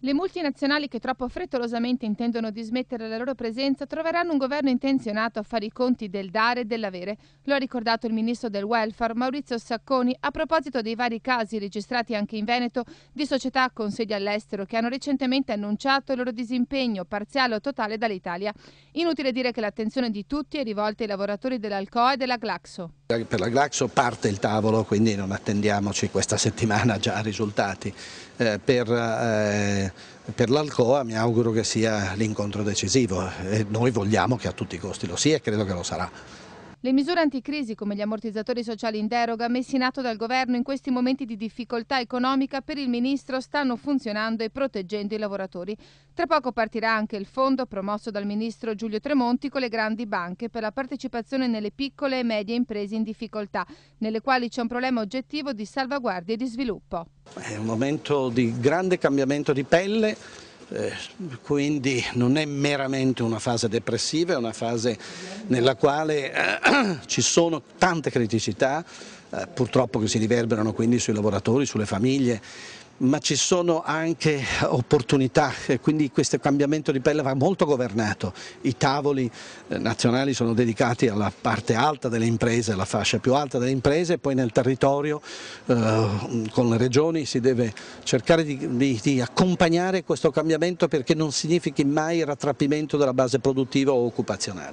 Le multinazionali che troppo frettolosamente intendono dismettere la loro presenza troveranno un governo intenzionato a fare i conti del dare e dell'avere. Lo ha ricordato il ministro del welfare Maurizio Sacconi a proposito dei vari casi registrati anche in Veneto di società con sedi all'estero che hanno recentemente annunciato il loro disimpegno parziale o totale dall'Italia. Inutile dire che l'attenzione di tutti è rivolta ai lavoratori dell'Alcoa e della Glaxo. Per la Glaxo parte il tavolo, quindi non attendiamoci questa settimana già risultati. Per l'Alcoa mi auguro che sia l'incontro decisivo e noi vogliamo che a tutti i costi lo sia e credo che lo sarà. Le misure anticrisi come gli ammortizzatori sociali in deroga messi in atto dal governo in questi momenti di difficoltà economica per il ministro stanno funzionando e proteggendo i lavoratori. Tra poco partirà anche il fondo promosso dal ministro Giulio Tremonti con le grandi banche per la partecipazione nelle piccole e medie imprese in difficoltà, nelle quali c'è un problema oggettivo di salvaguardia e di sviluppo. È un momento di grande cambiamento di pelle. Quindi non è meramente una fase depressiva, è una fase nella quale ci sono tante criticità, purtroppo che si riverberano quindi sui lavoratori, sulle famiglie, ma ci sono anche opportunità e quindi questo cambiamento di pelle va molto governato. I tavoli nazionali sono dedicati alla parte alta delle imprese, alla fascia più alta delle imprese e poi nel territorio con le regioni si deve cercare di accompagnare questo cambiamento perché non significhi mai il rattrappimento della base produttiva o occupazionale.